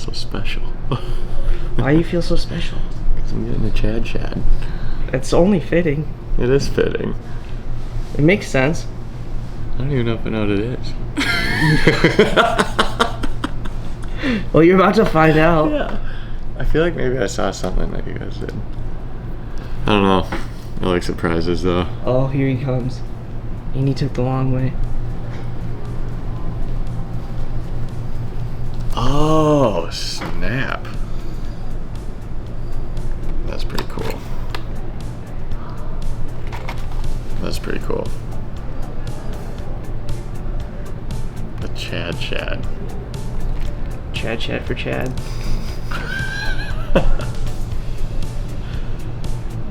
so special. Why do you feel so special? Because I'm getting a Chad Shad. It's only fitting. It is fitting. It makes sense. I don't even know if I know what it is. Well, you're about to find out. Yeah. I feel like maybe I saw something that you guys did. I don't know. I like surprises though. Oh, here he comes. And he took the long way. Oh, snap. That's pretty cool. That's pretty cool. The Chad Shad. Chad for Chad.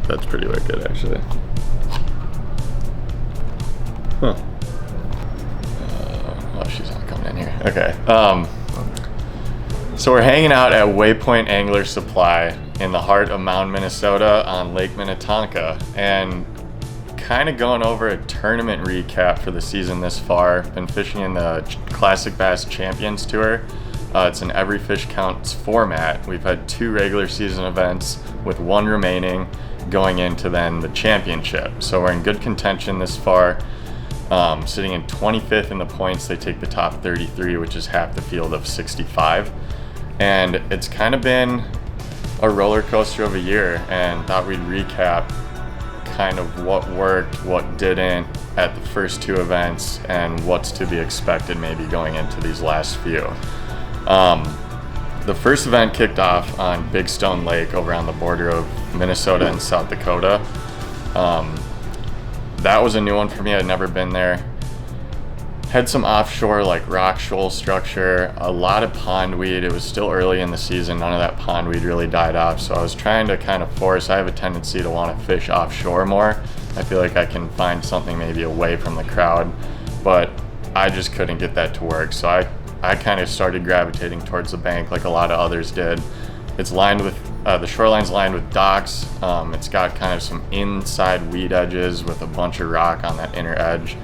That's pretty wicked, actually. Huh. Oh, she's not coming in here. Okay. So we're hanging out at Waypoint Angler Supply in the heart of Mound, Minnesota on Lake Minnetonka, and kind of going over a tournament recap for the season this far. Been fishing in the Classic Bass Champions Tour. It's an every fish counts format. We've had 2 regular season events with 1 remaining going into then the championship. So we're in good contention this far. Sitting in 25th in the points. They take the top 33, which is half the field of 65. And it's kind of been a roller coaster of a year, and thought we'd recap kind of what worked, what didn't at the first 2 events, and what's to be expected maybe going into these last few. The first event kicked off on Big Stone Lake over on the border of Minnesota and South Dakota. That was a new one for me. I'd never been there. Had some offshore like rock shoal structure, a lot of pondweed. It was still early in the season. None of that pondweed really died off. So I was trying to kind of force, I have a tendency to want to fish offshore more. I feel like I can find something maybe away from the crowd, but I just couldn't get that to work. So I kind of started gravitating towards the bank like a lot of others did. It's lined with, the shoreline's lined with docks. It's got kind of some inside weed edges with a bunch of rock on that inner edge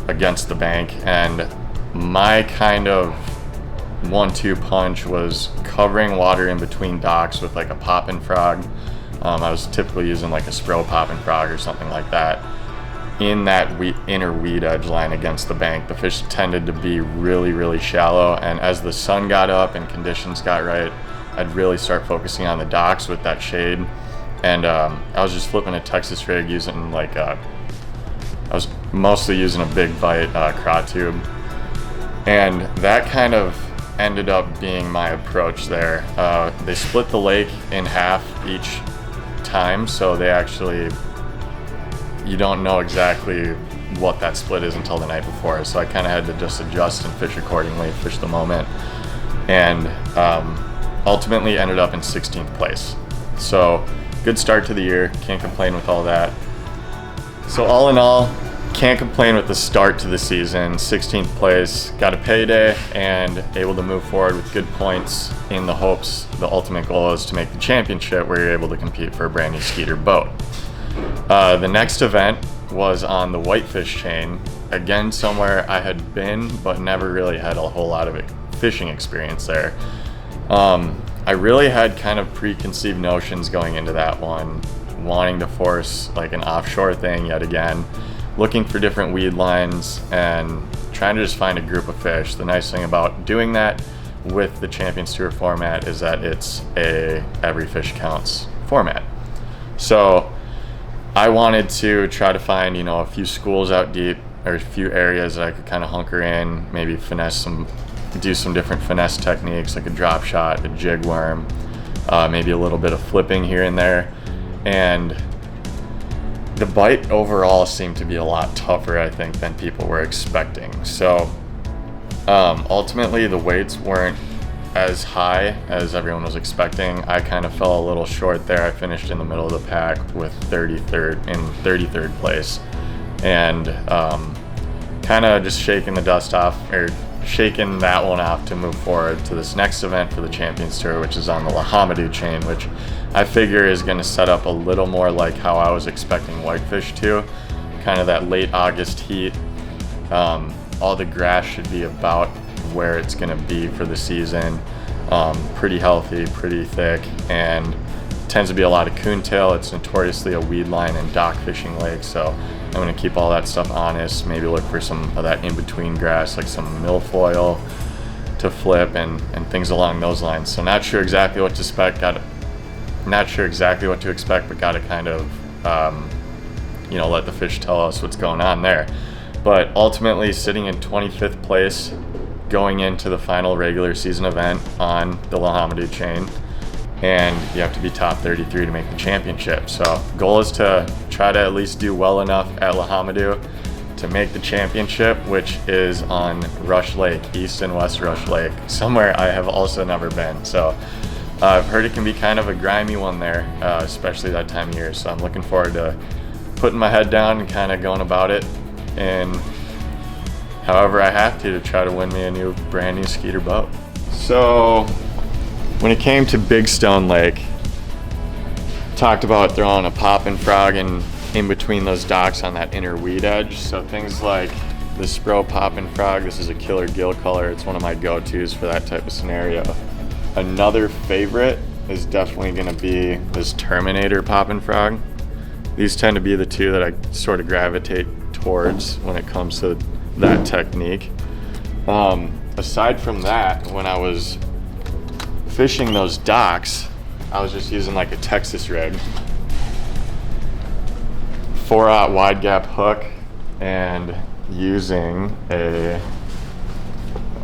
against the bank, and my kind of 1-2 punch was covering water in between docks with like a poppin' frog. I was typically using like a Spro poppin' frog or something like that in that inner weed edge line against the bank. The fish tended to be really, really shallow, and as the sun got up and conditions got right, I'd really start focusing on the docks with that shade. And I was just flipping a Texas rig using like I was mostly using a big bite Craw Tube, and that kind of ended up being my approach there. They split the lake in half each time, so they actually, you don't know exactly what that split is until the night before, so I kind of had to just adjust and fish accordingly, fish the moment, and ultimately ended up in 16th place. So good start to the year, can't complain with all that. So all in all, can't complain with the start to the season. 16th place, got a payday, and able to move forward with good points in the hopes the ultimate goal is to make the championship where you're able to compete for a brand new Skeeter boat. The next event was on the Whitefish chain, again somewhere I had been but never really had a whole lot of fishing experience there. I really had kind of preconceived notions going into that one, wanting to force like an offshore thing yet again, looking for different weed lines and trying to just find a group of fish. The nice thing about doing that with the Champions Tour format is that it's a every fish counts format. So I wanted to try to find, you know, a few schools out deep, or a few areas that I could kind of hunker in, maybe do some different finesse techniques like a drop shot, a jig worm, maybe a little bit of flipping here and there. And the bite overall seemed to be a lot tougher, I think, than people were expecting. So ultimately the weights weren't as high as everyone was expecting. I kind of fell a little short there. I finished in the middle of the pack with 33rd place, and kind of just shaking the dust off, or shaking that one off to move forward to this next event for the Champions Tour, which is on the Lahamadou chain, which I figure is going to set up a little more like how I was expecting Whitefish to, kind of that late August heat. All the grass should be about where it's going to be for the season. pretty healthy, pretty thick, and tends to be a lot of coontail. It's notoriously a weed line and dock fishing lake, so I'm gonna keep all that stuff honest, maybe look for some of that in-between grass, like some milfoil to flip and things along those lines. So not sure exactly what to expect, but gotta kind of, let the fish tell us what's going on there. But ultimately sitting in 25th place going into the final regular season event on the Lahamadou chain, and you have to be top 33 to make the championship. So goal is to try to at least do well enough at Lahamadou to make the championship, which is on Rush Lake, East and West Rush Lake, somewhere I have also never been. So I've heard it can be kind of a grimy one there, especially that time of year. So I'm looking forward to putting my head down and kind of going about it, and however I have to try to win me a brand new Skeeter boat. So when it came to Big Stone Lake, talked about throwing a poppin' frog in between those docks on that inner weed edge. So things like the Spro poppin' frog, this is a killer gill color. It's one of my go-tos for that type of scenario. Another favorite is definitely gonna be this Terminator poppin' frog. These tend to be the two that I sort of gravitate towards when it comes to that technique. Aside from that, when I was fishing those docks, I was just using like a Texas rig, 4/0 wide gap hook, and using a,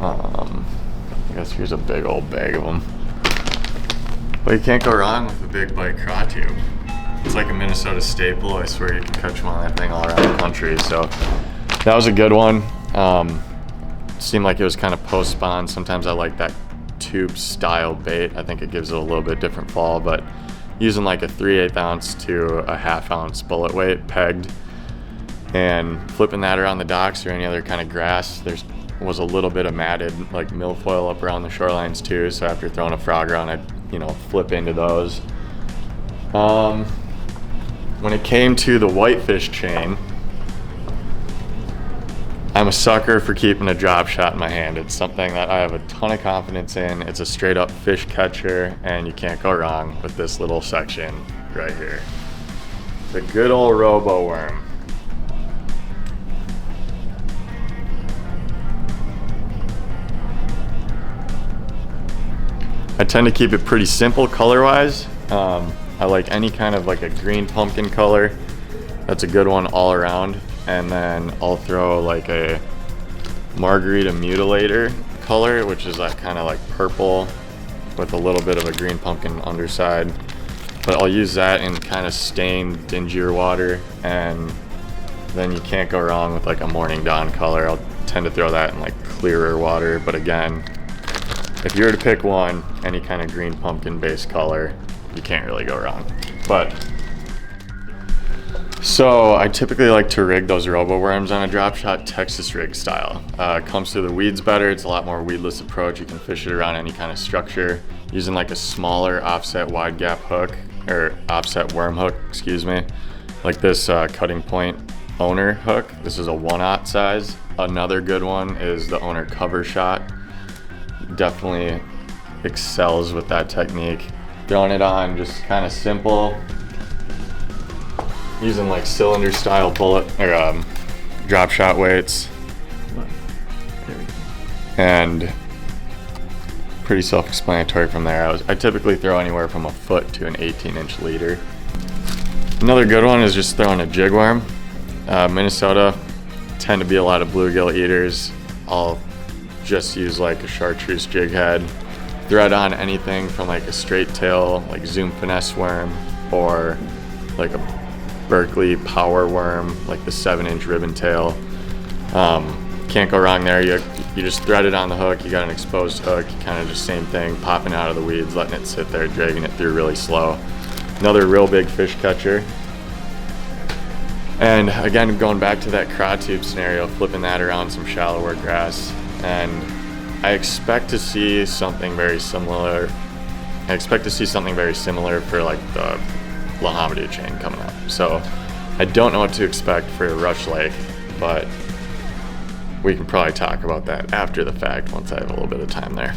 I guess here's a big old bag of them. But you can't go wrong with a big bite Craw Tube. It's like a Minnesota staple. I swear you can catch one on that thing all around the country. So that was a good one. Seemed like it was kind of post-spawn. Sometimes I like that tube style bait. I think it gives it a little bit different fall, but using like a 3/8 ounce to a 1/2 ounce bullet weight pegged and flipping that around the docks or any other kind of grass. There was a little bit of matted like milfoil up around the shorelines too. So after throwing a frog around, I'd flip into those. When it came to the whitefish chain, I'm a sucker for keeping a drop shot in my hand. It's something that I have a ton of confidence in. It's a straight up fish catcher, and you can't go wrong with this little section right here. The good old robo worm. I tend to keep it pretty simple color-wise. I like any kind of like a green pumpkin color. That's a good one all around. And then I'll throw like a margarita mutilator color, which is that kind of like purple with a little bit of a green pumpkin underside. But I'll use that in kind of stained dingier water, and then you can't go wrong with like a morning dawn color. I'll tend to throw that in like clearer water, but again, if you were to pick one, any kind of green pumpkin based color, you can't really go wrong. But so I typically like to rig those robo worms on a drop shot Texas rig style. It comes through the weeds better. It's a lot more weedless approach. You can fish it around any kind of structure using like a smaller offset wide gap hook, or offset worm hook, excuse me. Like this cutting point owner hook. This is a 1/0 size. Another good one is the owner cover shot. Definitely excels with that technique. Throwing it on just kind of simple, using like cylinder style bullet or drop shot weights, and pretty self-explanatory from there. I typically throw anywhere from a foot to an 18-inch leader. Another good one is just throwing a jig worm. Minnesota tend to be a lot of bluegill eaters. I'll just use like a chartreuse jig head, thread on anything from like a straight tail, like Zoom finesse worm, or like a Berkeley power worm, like the 7-inch ribbon tail. Can't go wrong there. You just thread it on the hook. You got an exposed hook. You kind of just same thing, popping out of the weeds, letting it sit there, dragging it through really slow. Another real big fish catcher. And again, going back to that Craw Tube scenario, flipping that around some shallower grass. And I expect to see something very similar. I expect to see something very similar for like the Lahamadou chain coming up. So I don't know what to expect for Rush Lake, but we can probably talk about that after the fact once I have a little bit of time there.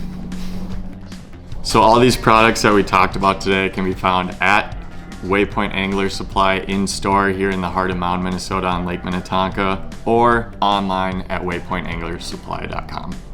So all these products that we talked about today can be found at Waypoint Angler Supply in store here in the heart of Mound, Minnesota on Lake Minnetonka, or online at waypointanglersupply.com.